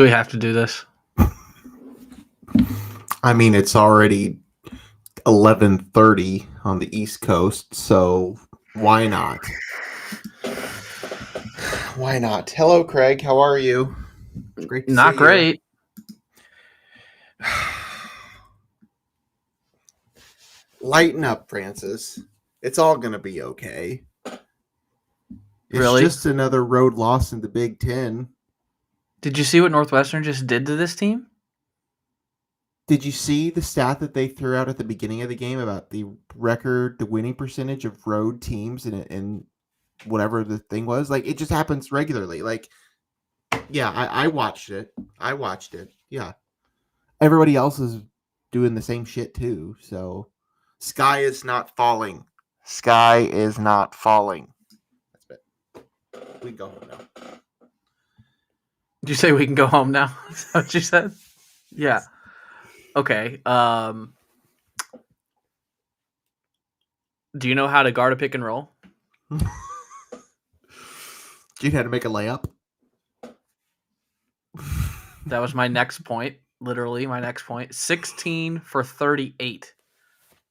Do we have to do this? I mean, it's already 11:30 on the East Coast, so why not? Why not? Hello, Craig. How are you? Great to Not see great. You. Lighten up, Francis. It's all going to be okay. It's Really? just another road loss in the Big Ten. Did you see what Northwestern just did to this team? Did you see the stat that they threw out at the beginning of the game about the winning percentage of road teams and whatever the thing was? Like, it just happens regularly. Like, yeah, I watched it. Yeah. Everybody else is doing the same shit too. So, sky is not falling. Sky is not falling. That's it. We go home now. Did you say we can go home now? Is that what you said? Yeah. Okay. Do you know how to guard a pick and roll? Do you know how to make a layup? That was my next point. Literally, my next point. 16 for 38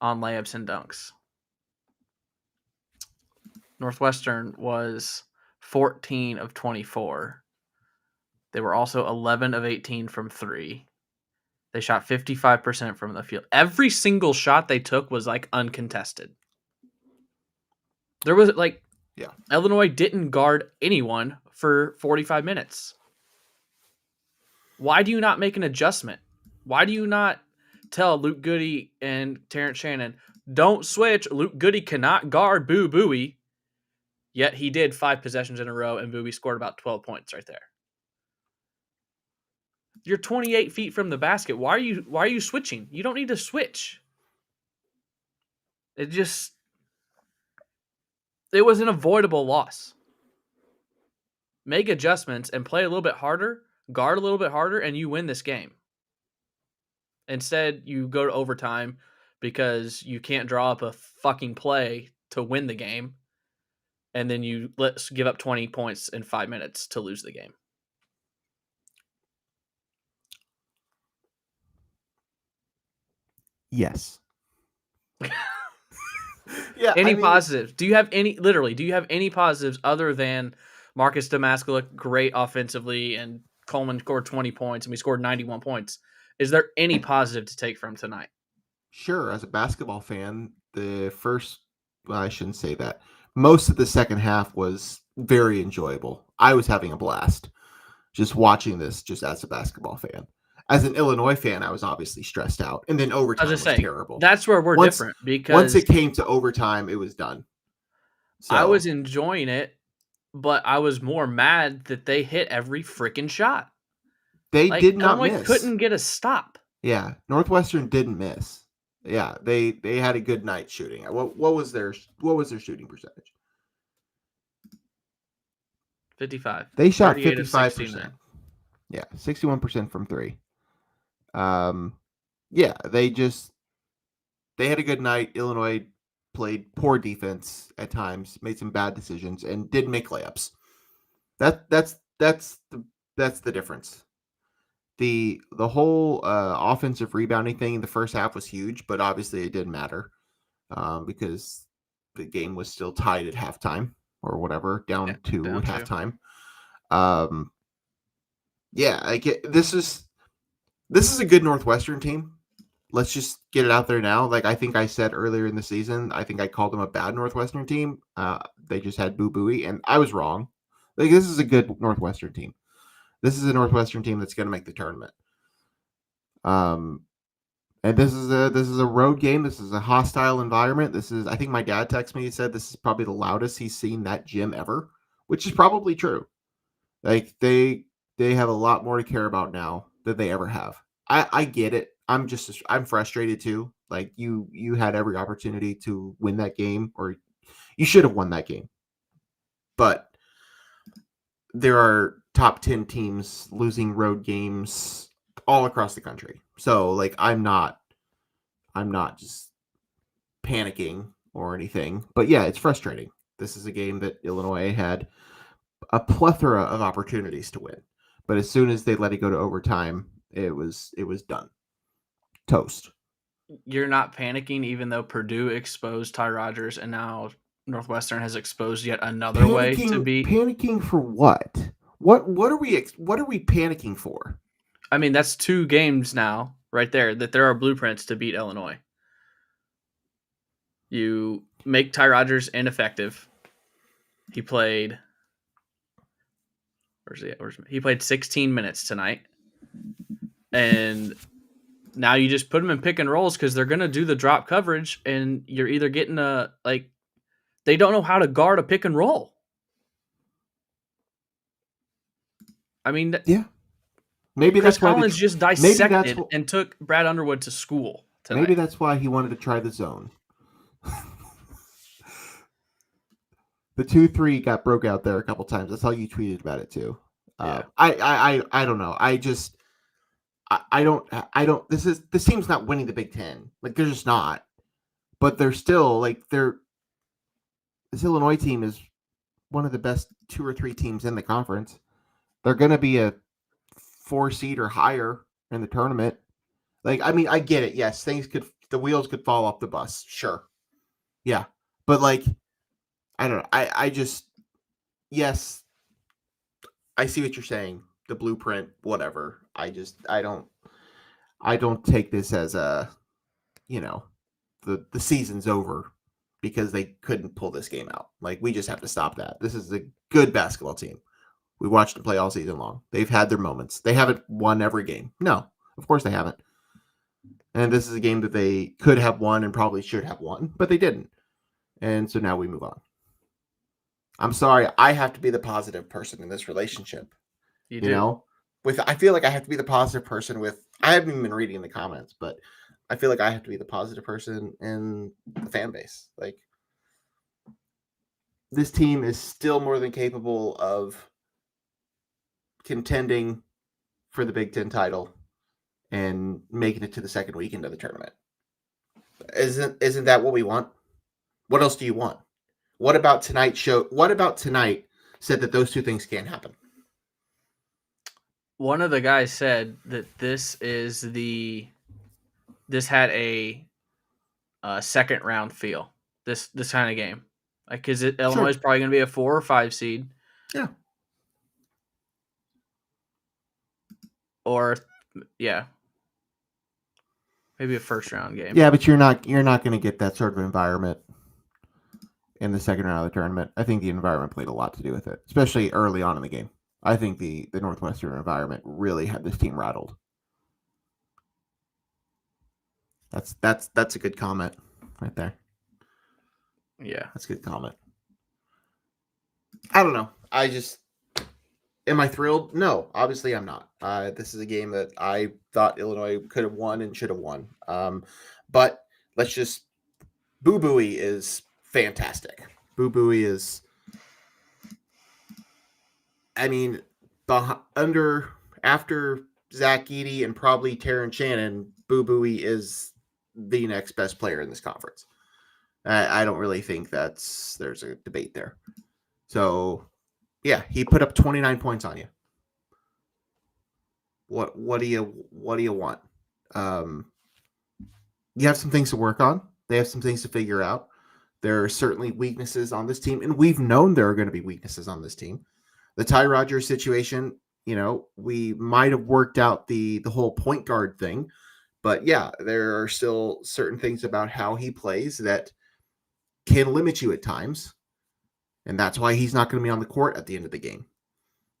on layups and dunks. Northwestern was 14 of 24. They were also 11 of 18 from 3. They shot 55% from the field. Every single shot they took was like uncontested. There was Illinois didn't guard anyone for 45 minutes. Why do you not make an adjustment? Why do you not tell Luke Goody and Terrence Shannon, don't switch? Luke Goody cannot guard Boo Buie. Yet he did 5 possessions in a row, and Buie scored about 12 points right there. You're 28 feet from the basket. Why are you switching? You don't need to switch. It was an avoidable loss. Make adjustments and play a little bit harder, guard a little bit harder, and you win this game. Instead, you go to overtime because you can't draw up a fucking play to win the game, and then you let's give up 20 points in 5 minutes to lose the game. Yes. Yeah. Any positives? Do you have any positives other than Marcus Domask looked great offensively and Coleman scored 20 points and we scored 91 points? Is there any positive to take from tonight? Sure. As a basketball fan, I shouldn't say that. Most of the second half was very enjoyable. I was having a blast just watching this just as a basketball fan. As an Illinois fan, I was obviously stressed out. And then overtime was terrible. That's where we're different because once it came to overtime, it was done. So, I was enjoying it, but I was more mad that they hit every freaking shot. They did not Illinois miss. Couldn't get a stop. Yeah, Northwestern didn't miss. Yeah, they had a good night shooting. What was their shooting percentage? 55. They shot 55%. Yeah, 61% from 3. Yeah, they had a good night. Illinois played poor defense at times, made some bad decisions, and didn't make layups. That's the difference. The whole offensive rebounding thing in the first half was huge, but obviously it didn't matter because the game was still tied at halftime or whatever, down 2 at halftime. This is a good Northwestern team. Let's just get it out there now. Like I think I said earlier in the season, I think I called them a bad Northwestern team. They just had Boo Buie, and I was wrong. Like this is a good Northwestern team. This is a Northwestern team that's going to make the tournament. And this is a road game. This is a hostile environment. I think my dad texted me. He said this is probably the loudest he's seen that gym ever, which is probably true. Like they have a lot more to care about now than they ever have. I get it. I'm frustrated too. Like you had every opportunity to win that game, or you should have won that game. But there are top 10 teams losing road games all across the country. So like I'm not just panicking or anything. But yeah, it's frustrating. This is a game that Illinois had a plethora of opportunities to win. But as soon as they let it go to overtime, it was done. Toast. You're not panicking, even though Purdue exposed Ty Rodgers, and now Northwestern has exposed yet another way to beat. Panicking for what? What are we panicking for? I mean, that's 2 games now, right there, that there are blueprints to beat Illinois. You make Ty Rodgers ineffective. He played. He played 16 minutes tonight, and now you just put them in pick and rolls because they're gonna do the drop coverage, and you're either getting they don't know how to guard a pick and roll. I mean, yeah, maybe Chris that's why Collins just dissected and took Brad Underwood to school tonight. Maybe that's why he wanted to try the zone. The 2-3 got broke out there a couple times. That's how you tweeted about it too. Yeah. I don't know. I don't. This team's not winning the Big Ten. Like they're just not. But they're still this Illinois team is one of the best 2 or 3 teams in the conference. They're going to be a 4 seed or higher in the tournament. Like, I mean, I get it. Yes, the wheels could fall off the bus. Sure. Yeah. But like, I don't know. Yes, I see what you're saying. The blueprint, whatever. I don't take this as the season's over because they couldn't pull this game out. Like, we just have to stop that. This is a good basketball team. We watched them play all season long. They've had their moments. They haven't won every game. No, of course they haven't. And this is a game that they could have won and probably should have won, but they didn't. And so now we move on. I'm sorry, I have to be the positive person in this relationship. You know? I feel like I have to be the positive person with, I haven't even been reading the comments, but I feel like I have to be the positive person in the fan base. Like, this team is still more than capable of contending for the Big Ten title and making it to the second weekend of the tournament. Isn't that what we want? What else do you want? What about tonight said that those 2 things can't happen? One of the guys said that this had a second round feel. This kind of game, like, because Illinois is probably going to be a 4 or 5 seed. Yeah. Or maybe a first round game. Yeah, but you're not going to get that sort of environment in the second round of the tournament. I think the environment played a lot to do with it, especially early on in the game. I think the Northwestern environment really had this team rattled. That's a good comment right there. Yeah, that's a good comment. I don't know. Am I thrilled? No, obviously I'm not. This is a game that I thought Illinois could have won and should have won. But let's just, Boo Buie is fantastic. Boo Buie is, I mean, after Zach Edey and probably Terrence Shannon, Boo Buie is the next best player in this conference. I don't really think there's a debate there. So, yeah, he put up 29 points on you. What do you want? You have some things to work on. They have some things to figure out. There are certainly weaknesses on this team, and we've known there are going to be weaknesses on this team. The Ty Rodgers situation, we might have worked out the whole point guard thing, but yeah, there are still certain things about how he plays that can limit you at times, and that's why he's not going to be on the court at the end of the game.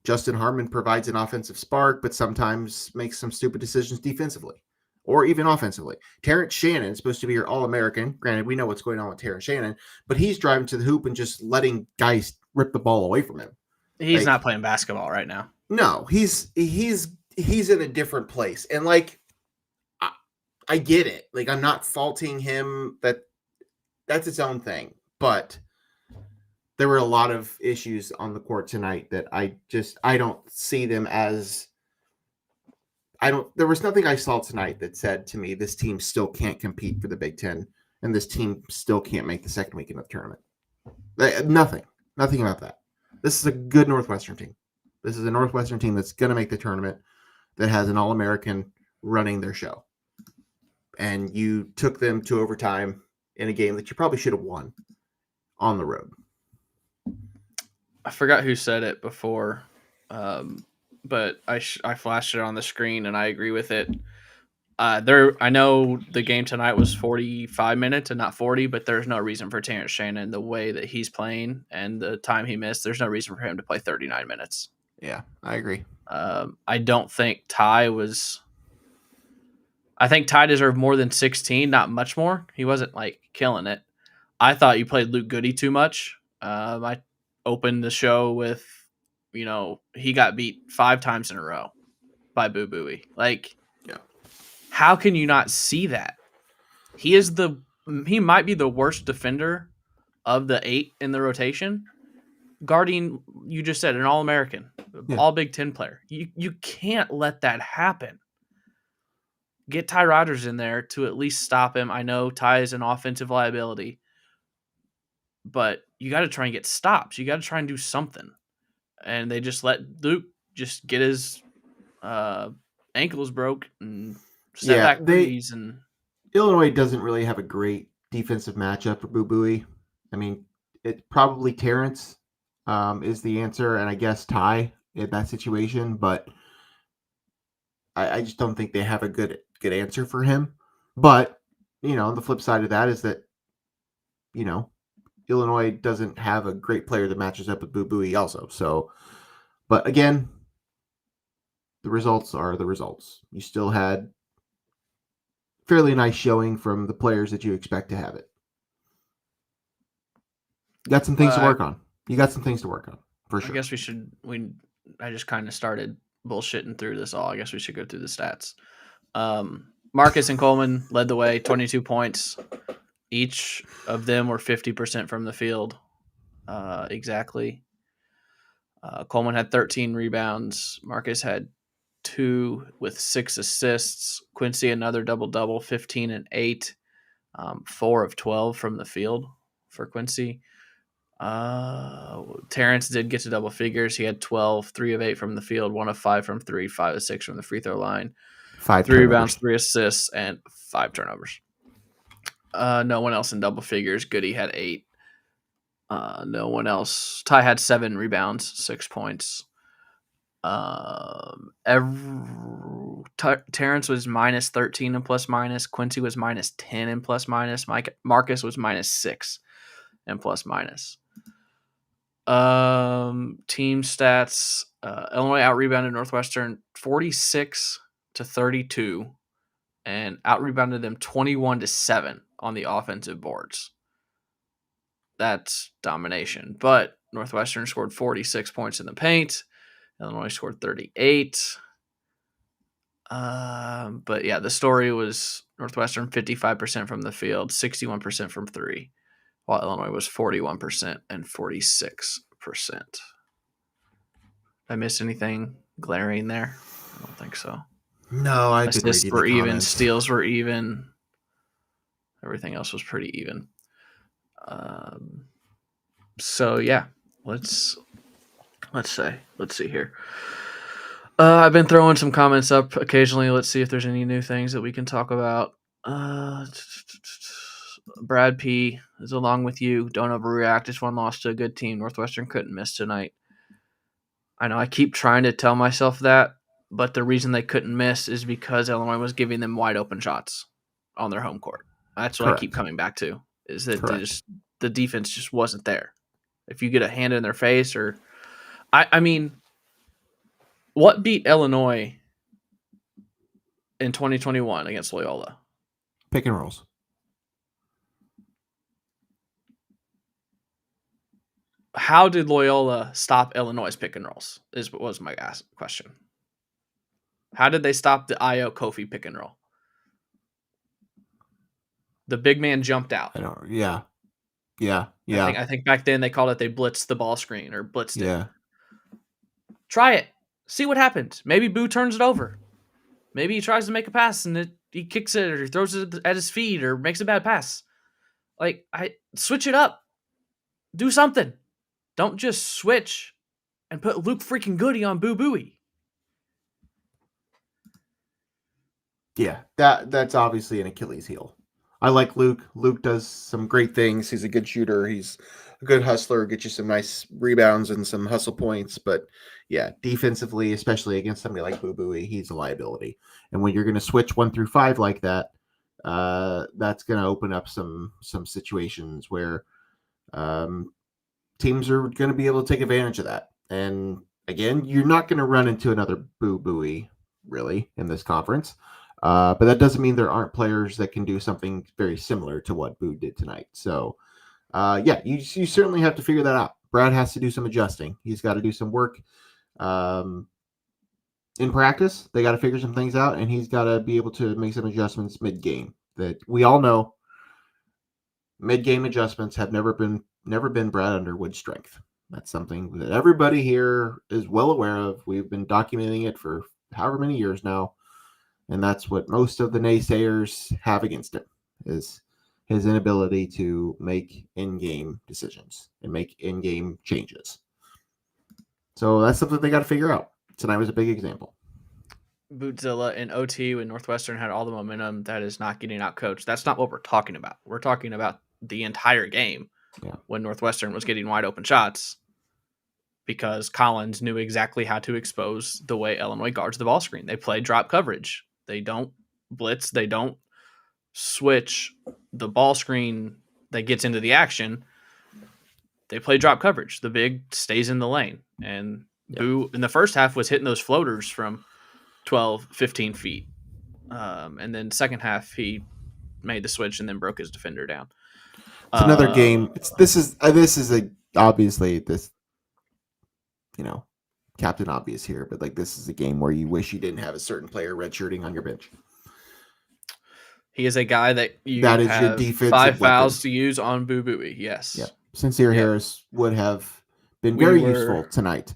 Justin Harmon provides an offensive spark, but sometimes makes some stupid decisions defensively or even offensively. Terrence Shannon is supposed to be your All-American. Granted, we know what's going on with Terrence Shannon, but he's driving to the hoop and just letting guys rip the ball away from him. He's not playing basketball right now. No, he's in a different place. And I get it. Like, I'm not faulting him. That's its own thing. But there were a lot of issues on the court tonight that I don't see them as, there was nothing I saw tonight that said to me, this team still can't compete for the Big Ten and this team still can't make the second weekend of the tournament. Nothing about that. This is a good Northwestern team. This is a Northwestern team that's going to make the tournament, that has an All-American running their show. And you took them to overtime in a game that you probably should have won on the road. I forgot who said it before, but I flashed it on the screen and I agree with it. I know the game tonight was 45 minutes and not 40, but there's no reason for Terrence Shannon, the way that he's playing and the time he missed, there's no reason for him to play 39 minutes. Yeah, I agree. I don't think I think Ty deserved more than 16, not much more. He wasn't like killing it. I thought you played Luke Goody too much. I opened the show with, he got beat 5 times in a row by Boo Booey. Like, yeah. How can you not see that? He might be the worst defender of the 8 in the rotation. Guarding, you just said, an All-American, all Big Ten player. You can't let that happen. Get Ty Rodgers in there to at least stop him. I know Ty is an offensive liability, but you got to try and get stops. You got to try and do something. And they just let Luke just get his ankles broke and set back threes. And Illinois doesn't really have a great defensive matchup for Boo Booey. I mean, it probably Terrence is the answer, and I guess Ty in that situation, but I just don't think they have a good answer for him. But, the flip side of that is that, Illinois doesn't have a great player that matches up with Boo Booey also. So, but again, the results are the results. You still had fairly nice showing from the players that you expect to have it. You got some things to work on. For sure. I guess I just kind of started bullshitting through this all. I guess we should go through the stats. Marcus and Coleman led the way, 22 points. Each of them were 50% from the field. Exactly. Coleman had 13 rebounds. Marcus had 2 with 6 assists. Quincy, another double-double, 15 and 8. 4 of 12 from the field for Quincy. Terrence did get to double figures. He had 12, 3 of 8 from the field, 1 of 5 from 3, 5 of 6 from the free throw line. 5 3 rebounds, 3 assists, and 5 turnovers. No one else in double figures. Goody had 8. No one else. Ty had 7 rebounds, 6 points. Terrence was minus 13 in plus minus. Quincy was minus 10 in plus minus. Marcus was minus 6 in plus minus. Team stats. Illinois out-rebounded Northwestern 46-32 and out-rebounded them 21-7 on the offensive boards. That's domination. But Northwestern scored 46 points in the paint. Illinois scored 38. But yeah, the story was Northwestern 55% from the field, 61% from 3, while Illinois was 41% and 46%. Did I miss anything glaring there? I don't think so. No, I didn't read Assists were even, steals were even. Everything else was pretty even. So yeah, let's see here. I've been throwing some comments up occasionally. Let's see if there's any new things that we can talk about. Brad P is along with you. Don't overreact. Just one loss to a good team. Northwestern couldn't miss tonight. I know I keep trying to tell myself that, but the reason they couldn't miss is because Illinois was giving them wide open shots on their home court. That's what I keep coming back to, is that the defense just wasn't there. If you get a hand in their face or I mean, what beat Illinois in 2021 against Loyola? Pick and rolls. How did Loyola stop Illinois' pick and rolls? Was my question. How did they stop the Io Kofi pick and roll? The big man jumped out. Yeah. I think back then they called it, they blitzed the ball screen or blitzed it. Try it. See what happens. Maybe Boo turns it over. Maybe he tries to make a pass and he kicks it or throws it at his feet or makes a bad pass. Switch it up. Do something. Don't just switch and put Luke freaking Goody on Boo Booey. Yeah, that's obviously an Achilles heel. I like Luke. Luke does some great things. He's a good shooter. He's a good hustler. Get you some nice rebounds and some hustle points. But yeah, defensively, especially against somebody like Boo Booey, he's a liability. And when you're going to switch 1 through 5 like that, that's going to open up some situations where teams are going to be able to take advantage of that. And again, you're not going to run into another Boo Booey really in this conference. But that doesn't mean there aren't players that can do something very similar to what Boo did tonight. So, yeah, you certainly have to figure that out. Brad has to do some adjusting. He's got to do some work in practice. They got to figure some things out, and he's got to be able to make some adjustments mid-game. That we all know mid-game adjustments have never been Brad Underwood's strength. That's something that everybody here is well aware of. We've been documenting it for however many years now. And that's what most of the naysayers have against him, is his inability to make in-game decisions and make in-game changes. So that's something they got to figure out. Tonight was a big example. Bootzilla and OT when Northwestern had all the momentum, that is not getting out coached. That's not what we're talking about. We're talking about the entire game when Northwestern was getting wide open shots because Collins knew exactly how to expose the way Illinois guards the ball screen. They play drop coverage. They don't blitz. They don't switch the ball screen that gets into the action. They play drop coverage. The big stays in the lane. And Boo in the first half was hitting those floaters from 12, 15 feet. And then second half, he made the switch and then broke his defender down. It's another game. This is obviously this, Captain Obvious here, but like this is a game where you wish you didn't have a certain player redshirting on your bench. He is a guy that is your defensive 5 fouls weapon to use on Boo Booey. Yes. Yep. Sincere Harris would have been very useful tonight.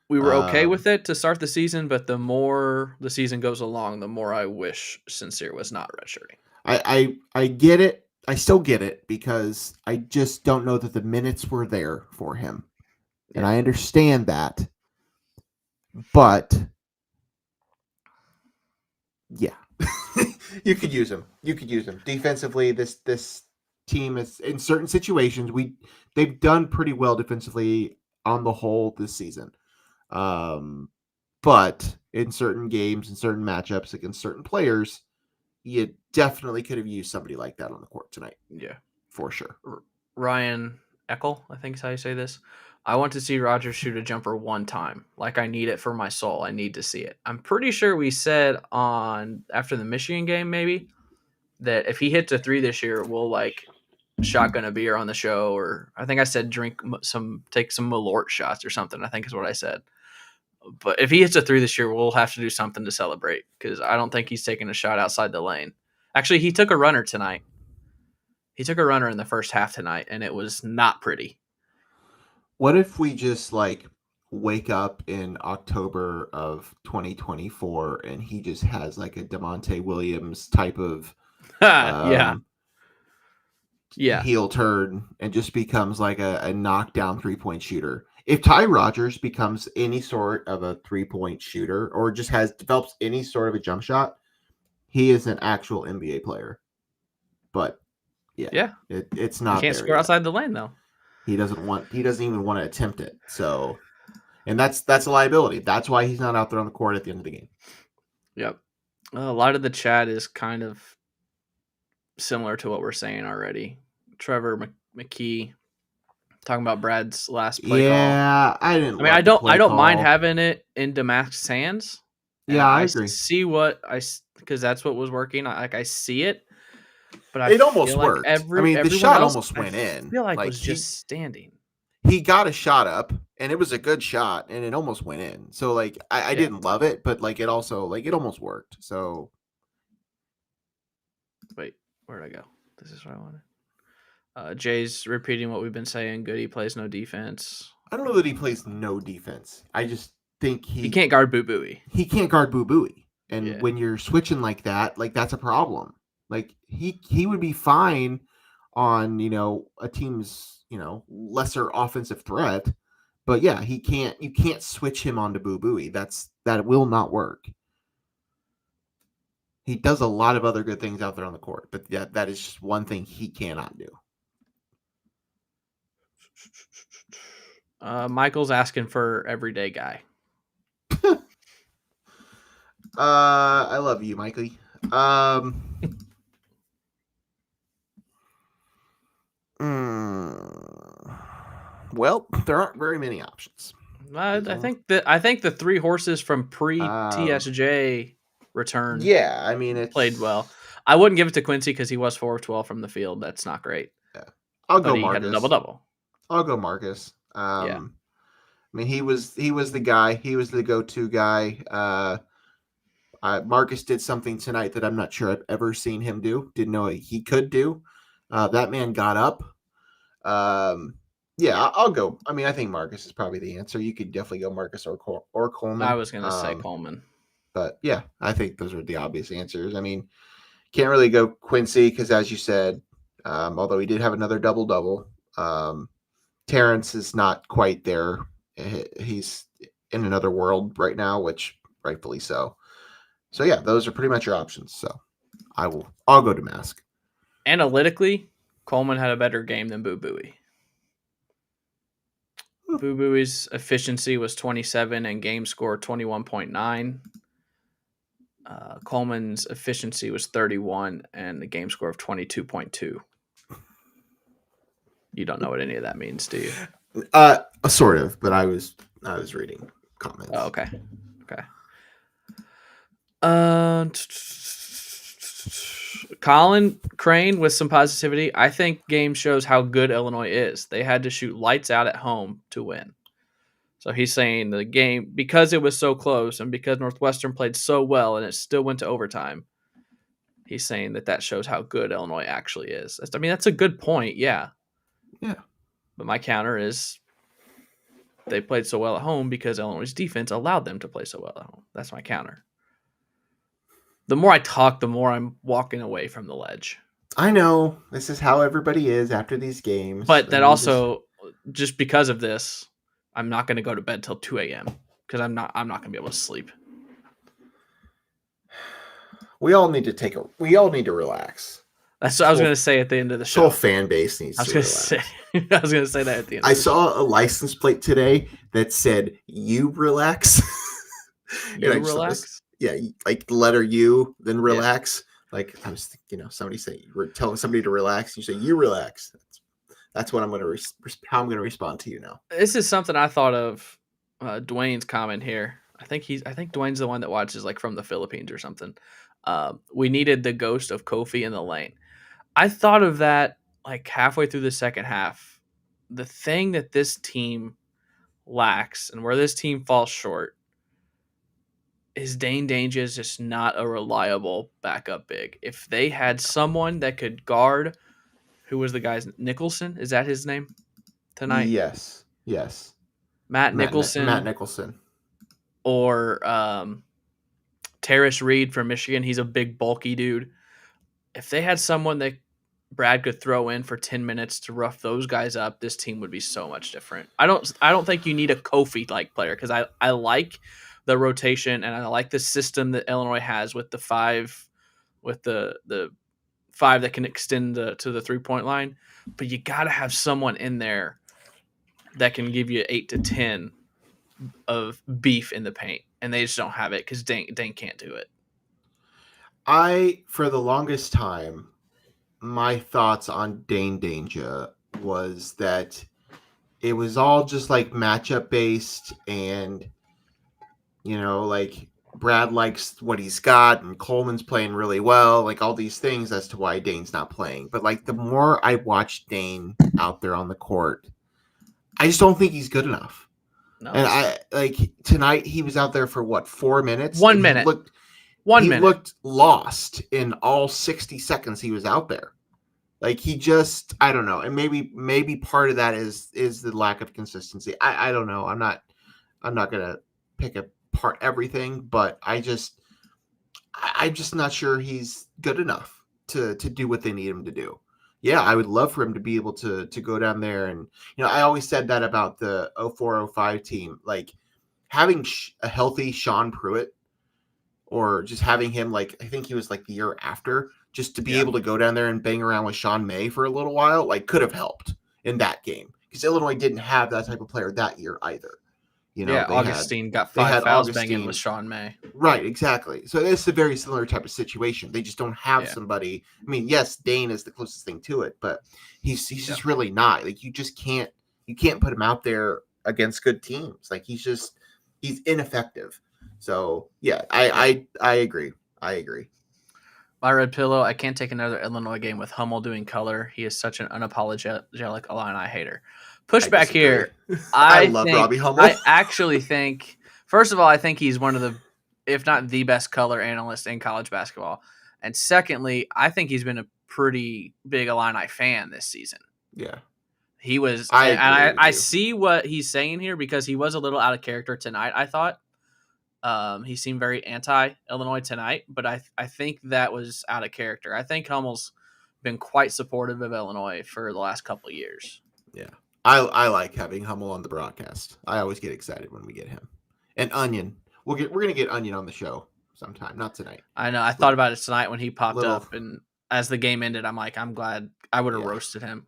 We were okay with it to start the season, but the more the season goes along, the more I wish Sincere was not redshirting. I get it. I still get it because I just don't know that the minutes were there for him. And I understand that. But yeah, you could use him. Defensively. This team is in certain situations. They've done pretty well defensively on the whole this season. But in certain games and certain matchups against certain players, you definitely could have used somebody like that on the court tonight. Yeah, for sure. Ryan Eckel, I think is how you say this. I want to see Rogers shoot a jumper one time. Like, I need it for my soul. I need to see it. I'm pretty sure we said after the Michigan game, maybe, that if he hits a 3 this year, we'll like shotgun a beer on the show. Or I think I said take some Malort shots or something, I think is what I said. But if he hits a 3 this year, we'll have to do something to celebrate because I don't think he's taking a shot outside the lane. Actually, he took a runner tonight. He took a runner in the first half tonight, and it was not pretty. What if we just wake up in October of 2024 and he just has like a DeMonte Williams type of heel turn and just becomes like a knockdown 3-point shooter? If Ty Rogers becomes any sort of a 3-point shooter or just develops any sort of a jump shot, he is an actual NBA player. But it's not. He can't score outside the lane though. He doesn't even want to attempt it. So, and that's a liability. That's why he's not out there on the court at the end of the game. Yep. A lot of the chat is kind of similar to what we're saying already. Trevor McKee talking about Brad's last play call. I didn't. I don't mind having it in Domask's hands. Yeah, I agree. See because that's what was working. I see it. But it almost worked. The shot almost went in. I feel like was just standing. He got a shot up, and it was a good shot, and it almost went in. So, I didn't love it, but, it also, it almost worked. So. Wait, where'd I go? This is what I wanted. Jay's repeating what we've been saying. Goody plays no defense. I don't know that he plays no defense. I just think he can't guard Boo Booey. He can't guard Boo Booey. And when you're switching like that, that's a problem. He would be fine on, a team's, lesser offensive threat, But yeah, you can't switch him onto Boo Booey. That will not work. He does a lot of other good things out there on the court, but that is just one thing he cannot do. Michael's asking for everyday guy. I love you, Mikey. Well, there aren't very many options. I think the three horses from pre-TSJ return. Yeah, I mean, it's played well. I wouldn't give it to Quincy because he was 4 of 12 from the field. That's not great. Yeah, I'll but go he Marcus. had a double-double. I'll go Marcus. Yeah. I mean, he was the guy. He was the go-to guy. Marcus did something tonight that I'm not sure I've ever seen him do. Didn't know he could do. That man got up. Yeah, I'll go. I mean, I think Marcus is probably the answer. You could definitely go Marcus or Coleman. I was going to say Coleman. But yeah, I think those are the obvious answers. I mean, can't really go Quincy because, as you said, although he did have another double-double, Terrence is not quite there. He's in another world right now, which rightfully so. So yeah, those are pretty much your options. So I'll go Domask. Analytically, Coleman had a better game than Boo Booey. Boo Booey's efficiency was 27 and game score 21.9. Coleman's efficiency was 31 and the game score of 22.2. You don't know what any of that means, do you? Sort of, but I was reading comments. Oh, okay. Colin Crane with some positivity. I think game shows how good Illinois is. They had to shoot lights out at home to win. So he's saying the game, because it was so close and because Northwestern played so well and it still went to overtime, he's saying that shows how good Illinois actually is. I mean, that's a good point, yeah. Yeah. But my counter is they played so well at home because Illinois' defense allowed them to play so well at home. That's my counter. The more I talk, the more I'm walking away from the ledge. I know. This is how everybody is after these games. But that also, just because of this, I'm not going to go to bed till 2 a.m. because I'm not going to be able to sleep. We all need to relax. That's what I was going to say at the end of the show. The whole fan base needs to relax. I was going to say that at the end. I saw a license plate today that said "You relax." You relax. Yeah, like the letter U, then relax. Yeah. Like I was thinking, somebody say you were telling somebody to relax. You say you relax. That's what I'm going to how I'm going to respond to you now. This is something I thought of. Dwayne's comment here. I think Dwayne's the one that watches like from the Philippines or something. We needed the ghost of Kofi in the lane. I thought of that like halfway through the second half. The thing that this team lacks and where this team falls short is Dane Danger is just not a reliable backup big. If they had someone that could guard, who was the guy's Nicholson? Is that his name tonight? Yes. Matt Nicholson. Or Terrence Reed from Michigan. He's a big, bulky dude. If they had someone that Brad could throw in for 10 minutes to rough those guys up, this team would be so much different. I don't think you need a Kofi-like player because I like the rotation and I like the system that Illinois has with the five that can extend to the 3-point line. But you got to have someone in there that can give you 8 to 10 of beef in the paint, and they just don't have it because Dane can't do it. For the longest time, my thoughts on Dane Danger was that it was all just like matchup based and, like Brad likes what he's got and Coleman's playing really well, like all these things as to why Dane's not playing. But like the more I watch Dane out there on the court, I just don't think he's good enough. No. And I like tonight he was out there for what, 4 minutes? 1 minute. He looked lost in all 60 seconds he was out there. Like he just, I don't know. And maybe part of that is the lack of consistency. I don't know. I'm not gonna pick apart everything, but I'm just not sure he's good enough to do what they need him to do. Yeah, I would love for him to be able to go down there. And I always said that about the 04-05 team, like having a healthy Sean Pruitt, or just having him, like, I think he was like the year after, just to be Yeah. able to go down there and bang around with Sean May for a little while, like, could have helped in that game, because Illinois didn't have that type of player that year either. Yeah, They had Augustine got 5 fouls banging with Augustine. Sean May. Right, exactly. So it's a very similar type of situation. They just don't have Yeah. somebody. I mean, yes, Dane is the closest thing to it, but he's Yeah. just really not. Like, you can't put him out there against good teams. Like, he's ineffective. So yeah, I agree. I agree. My red pillow, I can't take another Illinois game with Hummel doing color. He is such an unapologetic Illini hater. Pushback here. I love Robbie Hummel. I actually think, first of all, I think he's one of the, if not the best color analyst in college basketball. And secondly, I think he's been a pretty big Illini fan this season. Yeah. He was, I see what he's saying here, because he was a little out of character tonight, I thought. He seemed very anti-Illinois tonight, but I think that was out of character. I think Hummel's been quite supportive of Illinois for the last couple of years. Yeah. I like having Hummel on the broadcast. I always get excited when we get him. And Onion. We're gonna get Onion on the show sometime, not tonight. I know. I thought about it tonight when he popped up, and as the game ended, I'm like, I'm glad. I would have roasted him.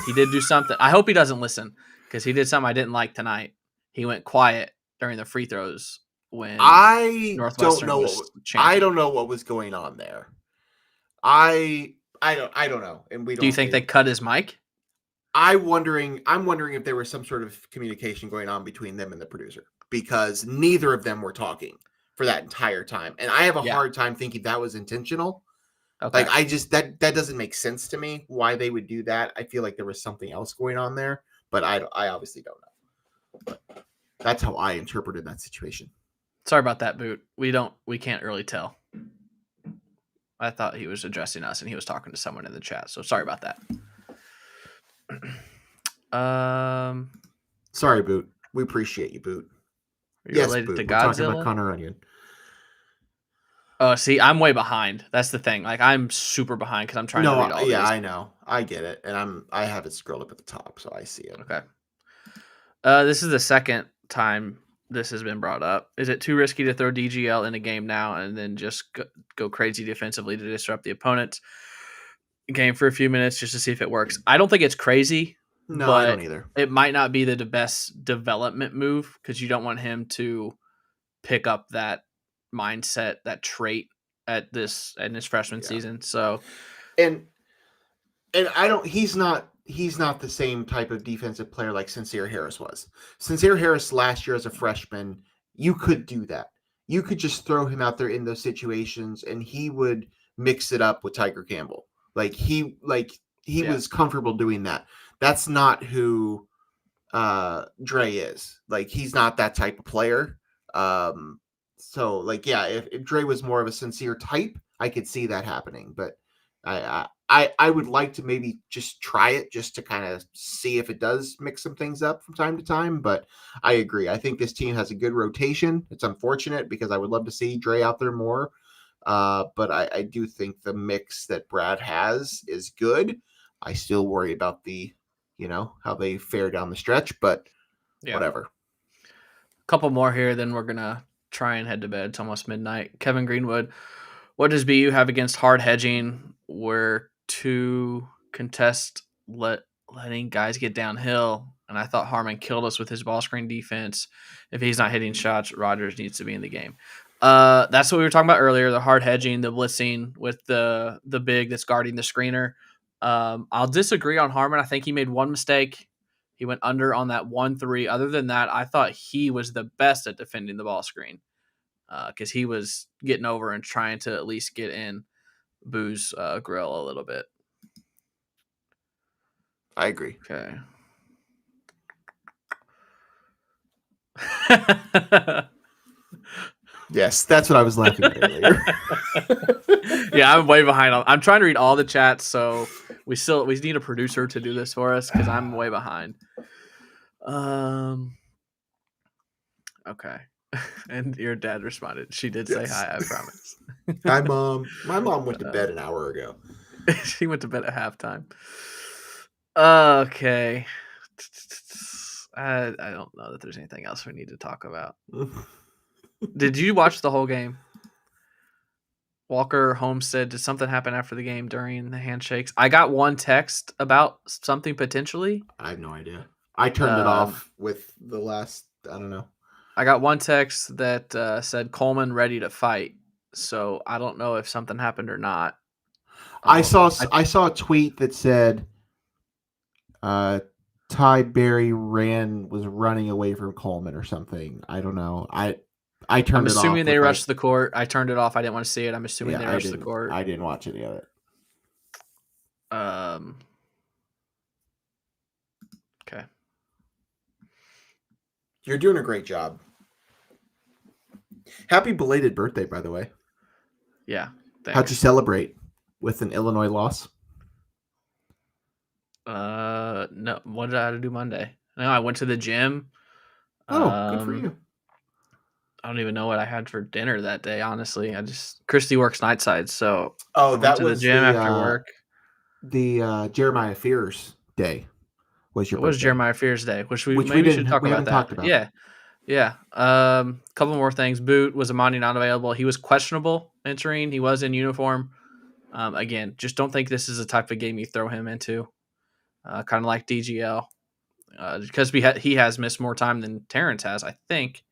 He did do something. I hope he doesn't listen, because he did something I didn't like tonight. He went quiet during the free throws when Northwestern was chanting. I don't know what was going on there. I don't know. And do you think they cut his mic? I'm wondering if there was some sort of communication going on between them and the producer, because neither of them were talking for that entire time. And I have a hard time thinking that was intentional. Okay. Like, I just, that doesn't make sense to me why they would do that. I feel like there was something else going on there, but I obviously don't know. But that's how I interpreted that situation. Sorry about that, Boot. We can't really tell. I thought he was addressing us and he was talking to someone in the chat. So sorry about that. Sorry, Boot. We appreciate you, Boot. Are you related Boot. to We're Godzilla? Talking about Connor Onion. Oh, see, I'm way behind. That's the thing. Like, I'm super behind because I'm trying to read all these. Yeah, I know. I get it. And I have it scrolled up at the top, so I see it. Okay. This is the second time this has been brought up. Is it too risky to throw DGL in a game now and then just go crazy defensively to disrupt the opponent's game for a few minutes just to see if it works? I don't think it's crazy. No, I don't either. It might not be the best development move, because you don't want him to pick up that mindset, that trait in his freshman season. So, and he's not the same type of defensive player like Sincere Harris was. Sincere Harris last year as a freshman, you could do that. You could just throw him out there in those situations and he would mix it up with Tiger Campbell. He was comfortable doing that. That's not who Dre is. Like, he's not that type of player. So, like, yeah, if Dre was more of a Sincere type, I could see that happening. But I would like to maybe just try it just to kind of see if it does mix some things up from time to time. But I agree. I think this team has a good rotation. It's unfortunate because I would love to see Dre out there more. But I do think the mix that Brad has is good. I still worry about how they fare down the stretch, but whatever. A couple more here, then we're going to try and head to bed. It's almost midnight. Kevin Greenwood, what does BU have against hard hedging where to contest letting guys get downhill? And I thought Harmon killed us with his ball screen defense. If he's not hitting shots, Rogers needs to be in the game. That's what we were talking about earlier, the hard hedging, the blitzing with the big that's guarding the screener. I'll disagree on Harmon. I think he made one mistake. He went under on that 1-3. Other than that, I thought he was the best at defending the ball screen because he was getting over and trying to at least get in Boo's grill a little bit. I agree. Okay. Yes, that's what I was laughing at earlier. Yeah, I'm way behind. I'm trying to read all the chats, so we need a producer to do this for us because I'm way behind. Okay. And your dad responded. She did say hi, I promise. My mom went to bed an hour ago. He went to bed at halftime. Okay. I don't know that there's anything else we need to talk about. Did you watch the whole game? Walker Holmes said, did something happen after the game during the handshakes? I got one text about something potentially. I have no idea. I turned it off with the last, I don't know. I got one text that said Coleman ready to fight. So I don't know if something happened or not. I saw a tweet that said Ty Berry was running away from Coleman or something. I don't know. I turned I'm it off. assuming they rushed the court. I turned it off. I didn't want to see it. I'm assuming they rushed the court. I didn't watch any of it. Okay. You're doing a great job. Happy belated birthday, by the way. Yeah. Thanks. How'd you celebrate with an Illinois loss? No. What did I have to do Monday? No, I went to the gym. Oh, good for you. I don't even know what I had for dinner that day, honestly. Christy works nightside, so I went to the gym after work. The Jeremiah Fears day was your birthday. It was Jeremiah Fears day, which we should talk about that. Talked about. Yeah. Couple more things. Boot was Amani not available. He was questionable entering. He was in uniform. Again, just don't think this is the type of game you throw him into. Kind of like DGL. Because he has missed more time than Terrence has, I think.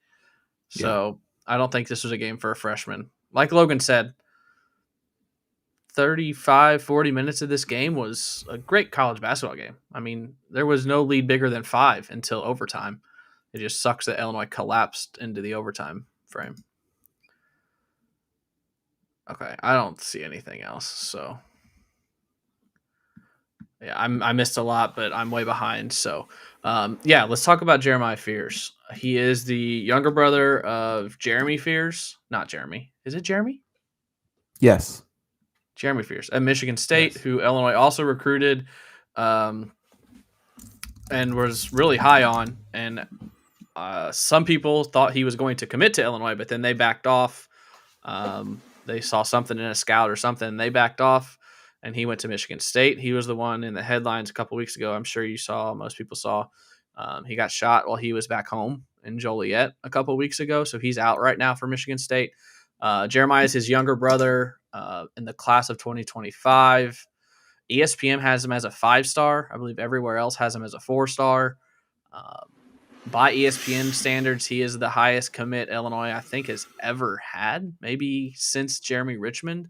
So I don't think this was a game for a freshman. Like Logan said, 35, 40 minutes of this game was a great college basketball game. I mean, there was no lead bigger than 5 until overtime. It just sucks that Illinois collapsed into the overtime frame. Okay, I don't see anything else. So, yeah, I missed a lot, but I'm way behind. So, let's talk about Jeremiah Fears. He is the younger brother of Jeremy Fears. Not Jeremy. Is it Jeremy? Yes. Jeremy Fears at Michigan State, who Illinois also recruited and was really high on. And some people thought he was going to commit to Illinois, but then they backed off. They saw something in a scout or something. They backed off, and he went to Michigan State. He was the one in the headlines a couple weeks ago. I'm sure you saw, most people saw. He got shot while he was back home in Joliet a couple weeks ago, so he's out right now for Michigan State. Jeremiah is his younger brother in the class of 2025. ESPN has him as a 5-star. I believe everywhere else has him as a 4-star. By ESPN standards, he is the highest commit Illinois, I think, has ever had, maybe since Jeremy Richmond.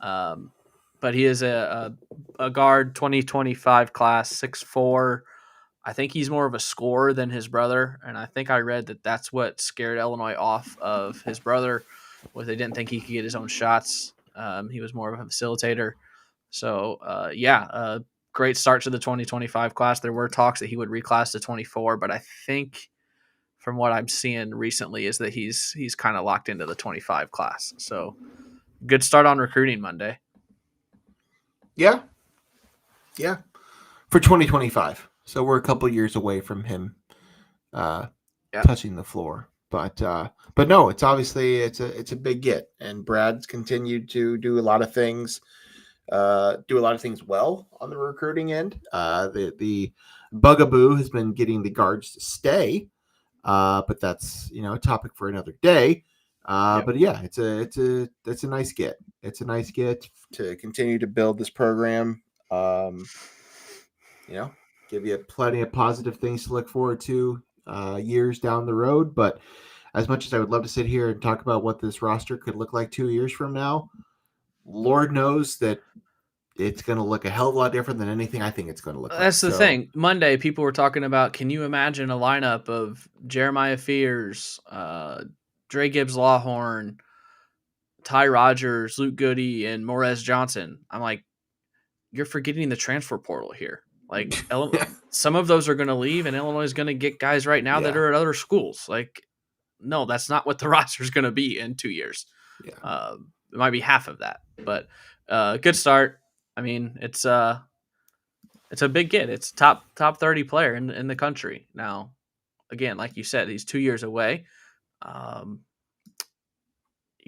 But he is a guard 2025 class, 6'4". I think he's more of a scorer than his brother, and I think I read that that's what scared Illinois off of his brother, was they didn't think he could get his own shots. He was more of a facilitator. So, great start to the 2025 class. There were talks that he would reclass to 24, but I think from what I'm seeing recently is that he's kind of locked into the 25 class. So good start on recruiting Monday. Yeah. For 2025. So we're a couple years away from him touching the floor. But no, it's obviously it's a big get, and Brad's continued to do a lot of things well on the recruiting end. The bugaboo has been getting the guards to stay, but that's a topic for another day. But yeah, it's a nice get. It's a nice get to continue to build this program. Give you plenty of positive things to look forward to years down the road. But as much as I would love to sit here and talk about what this roster could look like 2 years from now, Lord knows that it's going to look a hell of a lot different than anything I think it's going to look like. That's the thing. Monday, people were talking about, can you imagine a lineup of Jeremiah Fears, Dre Gibbs-Lawhorn, Ty Rogers, Luke Goody, and Morez Johnson? I'm like, you're forgetting the transfer portal here. Like, some of those are going to leave, and Illinois is going to get guys right now that are at other schools. Like, no, that's not what the roster is going to be in 2 years. Yeah. It might be half of that, but good start. I mean, it's a big get. It's top 30 player in the country. Now, again, like you said, he's 2 years away. You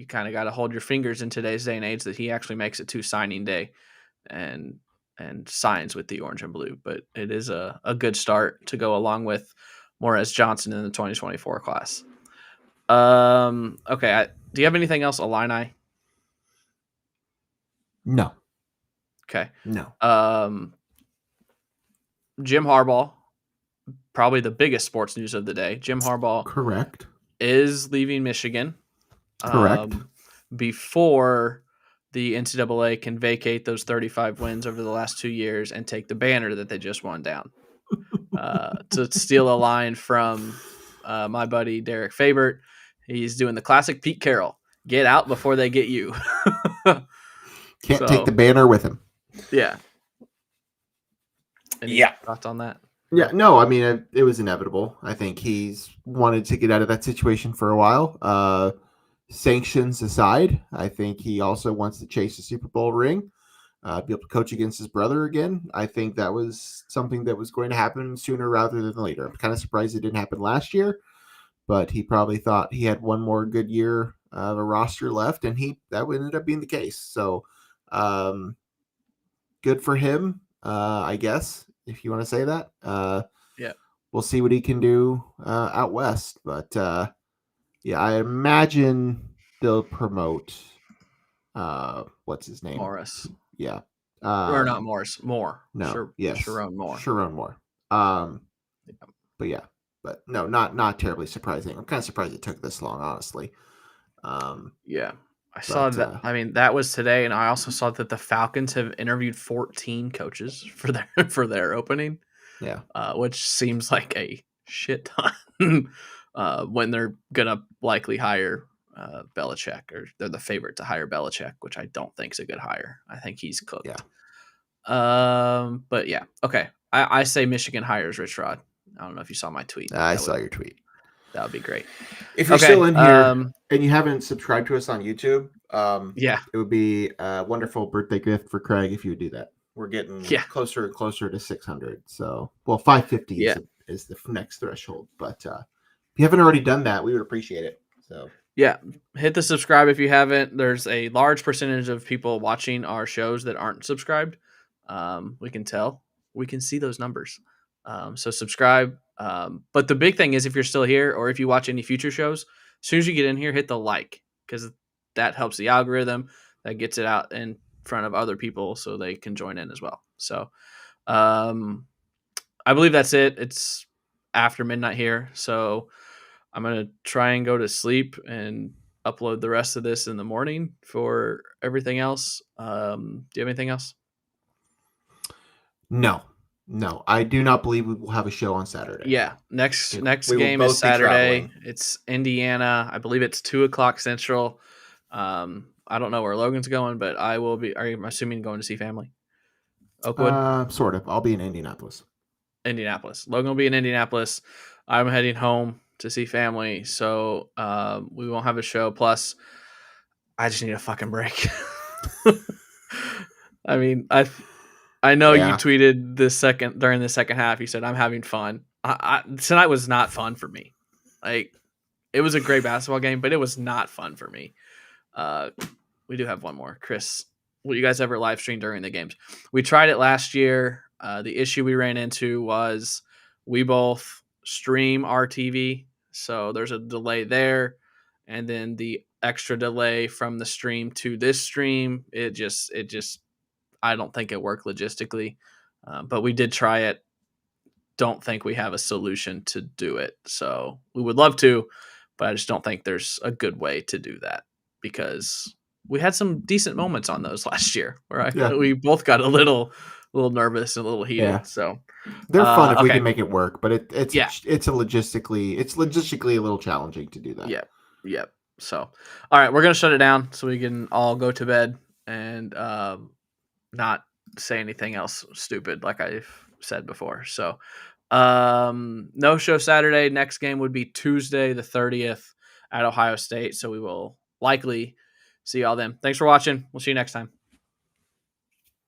kind of got to hold your fingers in today's day and age that he actually makes it to signing day. and signs with the orange and blue. But it is a good start to go along with Morez Johnson in the 2024 class. Okay. Do you have anything else, Illini? No. Okay. No. Jim Harbaugh, probably the biggest sports news of the day. Jim Harbaugh Correct. is leaving Michigan. Correct. Before the NCAA can vacate those 35 wins over the last 2 years and take the banner that they just won down. To steal a line from my buddy Derek Fabert, he's doing the classic Pete Carroll: "Get out before they get you." Can't take the banner with him. Yeah. Any thoughts on that? Yeah, no, I mean, it was inevitable. I think he's wanted to get out of that situation for a while. Sanctions aside, I think he also wants to chase a Super Bowl ring, be able to coach against his brother again. I think that was something that was going to happen sooner rather than later. I'm kind of surprised it didn't happen last year, but he probably thought he had one more good year of a roster left, and that ended up being the case. So, good for him, I guess, if you want to say that. Yeah. We'll see what he can do out west. But, yeah, I imagine they'll promote what's his name? Morris. Yeah. Or not Morris. Moore. No. Yes. Sharon Moore. Sharon Moore. But yeah. But no, not terribly surprising. I'm kind of surprised it took this long, honestly. Yeah. I saw that. I mean, that was today, and I also saw that the Falcons have interviewed 14 coaches for their opening. Yeah, which seems like a shit ton when they're gonna likely hire Belichick, or they're the favorite to hire Belichick, which I don't think is a good hire. I think he's cooked. Yeah. But yeah, okay. I say Michigan hires Rich Rod. I don't know if you saw my tweet. I saw your tweet. That would be great. If you're still in here and you haven't subscribed to us on YouTube, it would be a wonderful birthday gift for Craig if you would do that. We're getting closer and closer to 600. So, 550 is the next threshold. But if you haven't already done that, we would appreciate it. So, yeah, hit the subscribe if you haven't. There's a large percentage of people watching our shows that aren't subscribed. We can tell. We can see those numbers. So subscribe. But the big thing is, if you're still here or if you watch any future shows, as soon as you get in here, hit the like, because that helps the algorithm. That gets it out in front of other people so they can join in as well. So I believe that's it. It's after midnight here. So I'm going to try and go to sleep and upload the rest of this in the morning for everything else. Do you have anything else? No, I do not believe we will have a show on Saturday. Yeah, next game is Saturday. It's Indiana. I believe it's 2:00 Central. I don't know where Logan's going, but I will be. I'm assuming going to see family. Oakwood? Sort of. I'll be in Indianapolis. Logan will be in Indianapolis. I'm heading home to see family, so we won't have a show. Plus, I just need a fucking break. I mean, I know you tweeted during the second half. You said, "I'm having fun." Tonight was not fun for me. Like, it was a great basketball game, but it was not fun for me. We do have one more. Chris, will you guys ever live stream during the games? We tried it last year. The issue we ran into was we both stream our TV, so there's a delay there, and then the extra delay from the stream to this stream. It just I don't think it worked logistically, but we did try it. Don't think we have a solution to do it, so we would love to, but I just don't think there's a good way to do that, because we had some decent moments on those last year where we both got a little nervous and a little heated. Yeah. So they're fun if we can make it work, but it's logistically a little challenging to do that. Yep. So, all right, we're gonna shut it down so we can all go to bed and not say anything else stupid like I've said before. So, no show Saturday. Next game would be Tuesday the 30th at Ohio State. So we will likely see y'all then. Thanks for watching. We'll see you next time.